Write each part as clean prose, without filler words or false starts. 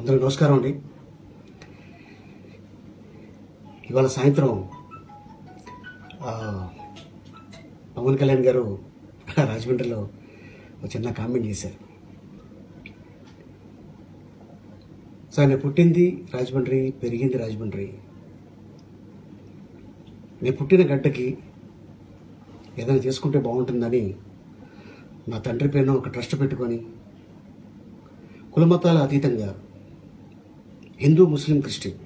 అందరికీ నమస్కారం అండి. ఇవాళ సాయంత్రం పవన్ కళ్యాణ్ గారు రాజమండ్రిలో ఒక చిన్న కామెంట్ చేశారు. సార్, నేను పుట్టింది రాజమండ్రి, పెరిగింది రాజమండ్రి. నేను పుట్టిన గడ్డకి ఏదైనా చేసుకుంటే బాగుంటుందని నా తండ్రి పేరున ఒక ట్రస్ట్ పెట్టుకొని కులమతాల అతీతంగా హిందూ, ముస్లిం, క్రిస్టియన్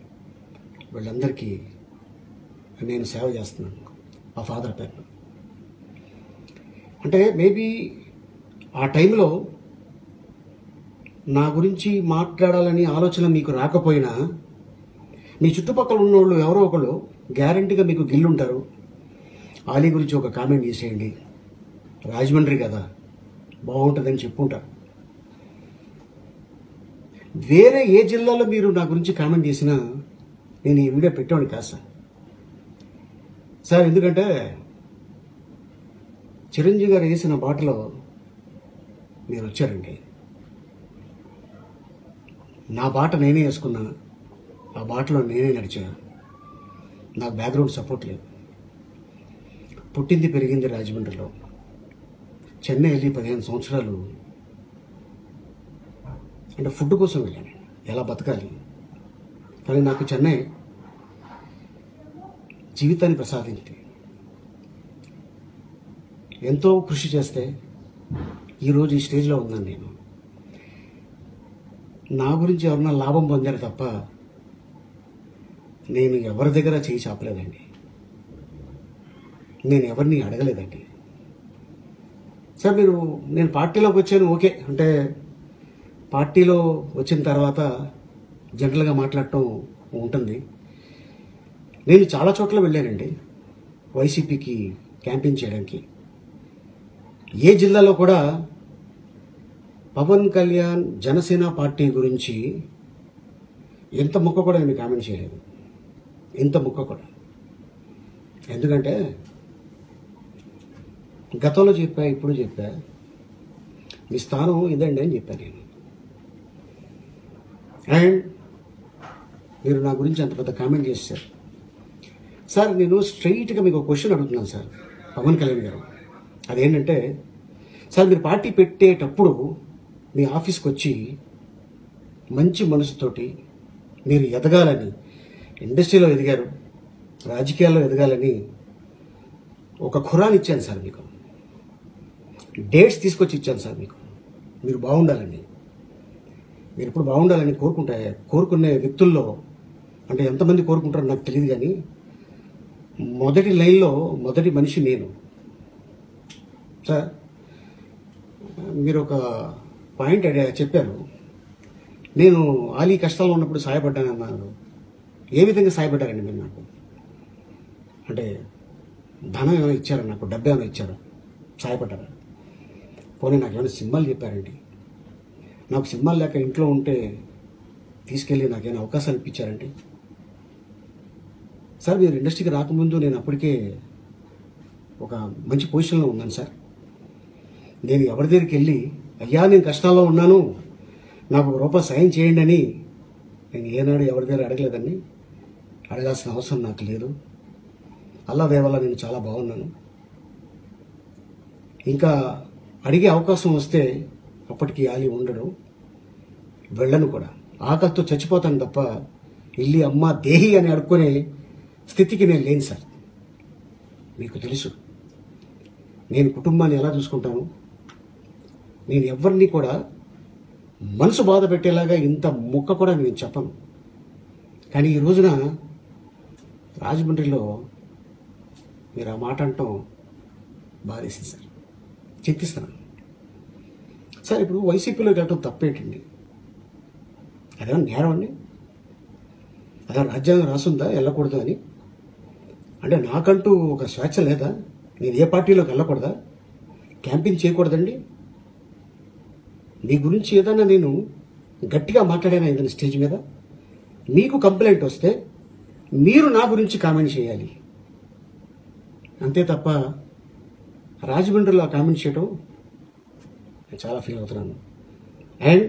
వీళ్ళందరికీ నేను సేవ చేస్తున్నాను మా ఫాదర్ పేరున. అంటే మేబీ ఆ టైంలో నా గురించి మాట్లాడాలని ఆలోచన మీకు రాకపోయినా మీ చుట్టుపక్కల ఉన్నోళ్ళు ఎవరో ఒకళ్ళు గ్యారంటీగా మీకు గిల్లుంటారు. ఆలీ గురించి ఒక కామెంట్ చేసేయండి, రాజమండ్రి కదా బాగుంటుందని చెప్పుంటారు. వేరే ఏ జిల్లాలో మీరు నా గురించి కామెంట్ చేసినా నేను ఈ వీడియో పెట్టేవాడిని కాదు సార్. ఎందుకంటే చిరంజీవి గారు వేసిన బాటలో మీరు వచ్చారండి. నా బాట నేనే వేసుకున్నా, ఆ బాటలో నేనే నడిచా. నాకు బ్యాక్గ్రౌండ్ సపోర్ట్ లేదు. పుట్టింది పెరిగింది రాజమండ్రిలో. చెన్నై వెళ్ళి 15 సంవత్సరాలు అంటే ఫుడ్ కోసం వెళ్ళాను, ఎలా బతకాలి. కానీ నాకు చెన్నై జీవితాన్ని ప్రసాదించింది. ఎంతో కృషి చేస్తే ఈరోజు ఈ స్టేజ్లో ఉన్నాను నేను. నా గురించి ఎవరన్నా లాభం పొందారు తప్ప నేను ఎవరి దగ్గర చేయి చాపలేదండి. నేను ఎవరిని అడగలేదండి. సార్, నేను పార్టీలోకి వచ్చాను, ఓకే. అంటే పార్టీలో వచ్చిన తర్వాత జనరల్గా మాట్లాడటం ఉంటుంది. నేను చాలా చోట్ల వెళ్ళానండి వైసీపీకి క్యాంపెయిన్ చేయడానికి. ఏ జిల్లాలో కూడా పవన్ కళ్యాణ్ జనసేన పార్టీ గురించి ఎంత ముక్క కూడా నేను కామెంట్ చేయలేదు, ఇంత ముక్క కూడా. ఎందుకంటే గతంలో చెప్పా, ఇప్పుడు చెప్పా, మీ స్థానం ఇదండి అని చెప్పాను నేను. అండ్ మీరు నా గురించి అంత పెద్ద కామెంట్ చేశారు సార్. నేను స్ట్రైట్గా మీకు ఒక క్వశ్చన్ అడుగుతున్నాను సార్, పవన్ కళ్యాణ్ గారు. అదేంటంటే సార్, మీరు పార్టీ పెట్టేటప్పుడు మీ ఆఫీస్కి వచ్చి మంచి మనసుతోటి మీరు ఎదగాలని, ఇండస్ట్రీలో ఎదిగారు, రాజకీయాల్లో ఎదగాలని ఒక ఖురాన్ ఇచ్చాను సార్ మీకు. డేట్స్ తీసుకొచ్చి ఇచ్చాను సార్ మీకు. మీరు బాగుండాలని, మీరు ఇప్పుడు బాగుండాలని కోరుకునే వ్యక్తుల్లో అంటే ఎంతమంది కోరుకుంటారో నాకు తెలియదు, కానీ మొదటి లైన్లో మొదటి మనిషి నేను సార్. మీరు ఒక పాయింట్ చెప్పారు, నేను ఆలీ కష్టాల్లో ఉన్నప్పుడు సహాయపడ్డానన్నారు. ఏ విధంగా సహాయపడ్డారండి మీరు నాకు? అంటే ధనం ఏమైనా ఇచ్చారా, నాకు డబ్బు ఏమైనా ఇచ్చారా, సహాయపడ్డారా? పోనీ నాకు ఏమైనా సినిమాలు చెప్పారండి? నాకు సినిమాలు లేక ఇంట్లో ఉంటే తీసుకెళ్ళి నాకేమైనా అవకాశాలు ఇప్పించారండి? సార్, మీరు ఇండస్ట్రీకి రాకముందు నేను అప్పటికే ఒక మంచి పొజిషన్లో ఉన్నాను సార్. నేను ఎవరి దగ్గరికి వెళ్ళి అయ్యా నేను కష్టాల్లో ఉన్నాను, నాకు రూపాయి సాయం చేయండి అని నేను ఏనాడు ఎవరి దగ్గర అడగలేదండి. అడగాల్సిన అవసరం నాకు లేదు. అల్లా దేవల్ల నేను చాలా బాగున్నాను. ఇంకా అడిగే అవకాశం వస్తే అప్పటికి ఆలి ఉండడు, వెళ్ళను కూడా. ఆకలితో చచ్చిపోతాను తప్ప ఇల్లి అమ్మ దేహి అని అడుక్కునే స్థితికి నేను లేను సార్. మీకు తెలుసు నేను కుటుంబాన్ని ఎలా చూసుకుంటాను. నేను ఎవరిని కూడా మనసు బాధ పెట్టేలాగా ఇంత ముక్క కూడా నేను చెప్పను. కానీ ఈ రోజున రాజమండ్రిలో మీరు ఆ మాట అంటాం బాధేసింది సార్, చింతిస్తాను సార్. ఇప్పుడు వైసీపీలోకి వెళ్ళటం తప్పేంటండి? అదేమన్నా నేరం అండి? అదే రాజ్యాంగం రాసుందా వెళ్ళకూడదు అని? అంటే నాకంటూ ఒక స్వేచ్ఛ లేదా? నేను ఏ పార్టీలోకి వెళ్ళకూడదా? క్యాంపెయిన్ చేయకూడదండి? మీ గురించి ఏదైనా నేను గట్టిగా మాట్లాడాను ఏదైనా స్టేజ్ మీద, మీకు కంప్లైంట్ వస్తే మీరు నా గురించి కామెంట్ చేయాలి అంతే తప్ప రాజమండ్రిలో కామెంట్ చేయడం నేను చాలా ఫీల్ అవుతున్నాను. అండ్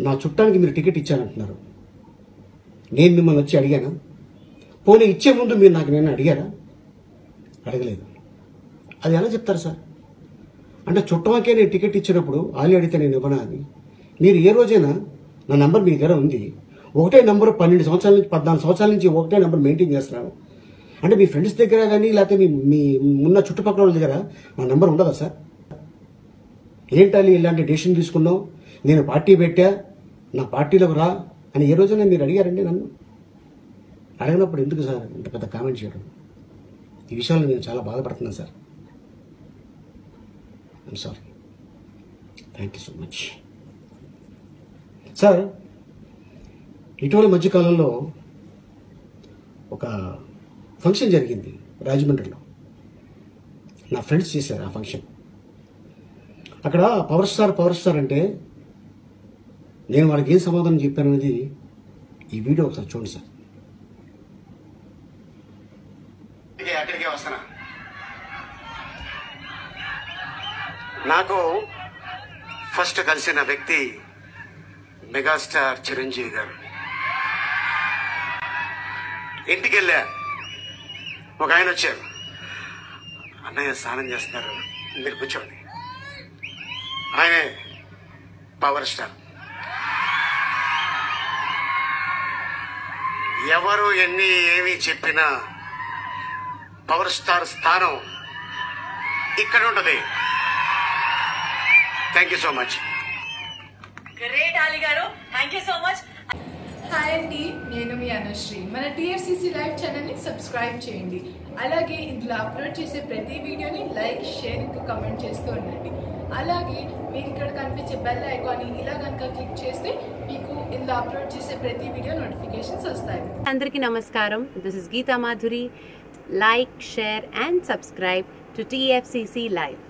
నా చుట్టానికి మీరు టికెట్ ఇచ్చారంటున్నారు. నేను మిమ్మల్ని వచ్చి అడిగానా? పోనీ ఇచ్చే ముందు మీరు నాకు నేను అడిగారా? అడగలేదు. అది ఎలా చెప్తారు సార్? అంటే చుట్టమకే నేను టికెట్ ఇచ్చినప్పుడు ఆలి అడిగితే నేను ఇవ్వనా అని? మీరు ఏ రోజైనా నా నెంబర్ మీ దగ్గర ఉంది, ఒకటే నెంబర్ 12 సంవత్సరాల నుంచి 14 సంవత్సరాల నుంచి ఒకటే నెంబర్ మెయింటైన్ చేస్తున్నాను అంటే మీ ఫ్రెండ్స్ దగ్గర కానీ లేకపోతే మీ ఉన్న చుట్టుపక్కల వాళ్ళ దగ్గర నా నెంబర్ ఉండదా సార్? ఏంటాలి ఇలాంటి డెసిషన్ తీసుకున్నావు, నేను పార్టీ పెట్టా, నా పార్టీలోకి రా అని ఏ రోజైనా మీరు అడిగారండి నన్ను? అడగినప్పుడు ఎందుకు సార్ ఇంత పెద్ద కామెంట్ చేయడం? ఈ విషయంలో నేను చాలా బాధపడుతున్నాను sir. I'm sorry. Thank you so much sir. ఇటీవల మధ్యకాలంలో ఒక ఫంక్షన్ జరిగింది రాజమండ్రిలో. నా ఫ్రెండ్స్ చేశారు ఆ ఫంక్షన్. అక్కడ పవర్ స్టార్ అంటే నేను వాళ్ళకి ఏం సమాధానం చెప్పాననేది ఈ వీడియో ఒకసారి చూడండి సార్. అక్కడికే వస్తున్నా. నాకు ఫస్ట్ కలిసిన వ్యక్తి మెగాస్టార్ చిరంజీవి గారు. ఇంటికి వెళ్ళా, ఒక ఆయన వచ్చారు. అన్నయ్య స్నానం చేస్తున్నారు, మీరు కూర్చోండి. ఆయనే పవర్ స్టార్. ఎవరు ఎన్ని ఏమి చెప్పినా పవర్ స్టార్ స్థానం ఇక్కడ ఉంటుంది. Thank you so much. Great Ali గారు, thank you so much. Hi అండి, నేను మీ అనుశ్రీ. మన టీఎఫ్సీసీ లైవ్ ఛానల్ని సబ్స్క్రైబ్ చేయండి. అలాగే ఇందులో అప్లోడ్ చేసే ప్రతి వీడియోని లైక్, షేర్, ఇంకా కమెంట్ చేస్తూ ఉండండి. అలాగే మీకు ఇక్కడ కనిపించే బెల్ ఐకాన్ని ఇలా కనుక క్లిక్ చేస్తే మీకు ఇందులో అప్లోడ్ చేసే ప్రతి వీడియో నోటిఫికేషన్స్ వస్తాయి. అందరికీ నమస్కారం. This is Geetha Madhuri. Like, share and subscribe to TFCC live.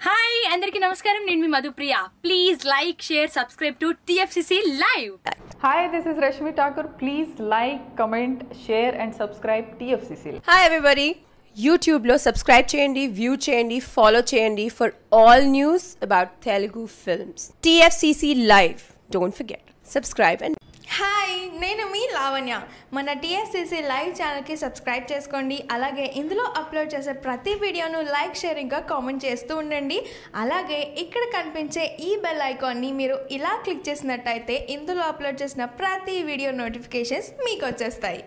హాయ్ అందరికీ నమస్కారం, నేను మీ Madhupriya. Please like, share, subscribe to TFCC live. Hi, this is Rashmi Thakur. Please like, comment, share and subscribe TFCC. Hi everybody, యూట్యూబ్లో subscribe చేయండి, view చేయండి, follow చేయండి for all news about Telugu films. TFCC live, don't forget subscribe. And hi, నేను మీ లావణ్య. మన TFCC live ఛానల్కి subscribe చేసుకోండి. అలాగే ఇందులో అప్లోడ్ చేసే ప్రతి వీడియోను లైక్, షేరింగ్గా కామెంట్ చేస్తూ ఉండండి. అలాగే ఇక్కడ కనిపించే ఈ బెల్ ఐకాన్ని మీరు ఇలా క్లిక్ చేసినట్టయితే ఇందులో అప్లోడ్ చేసిన ప్రతి వీడియో నోటిఫికేషన్స్ మీకు వచ్చేస్తాయి.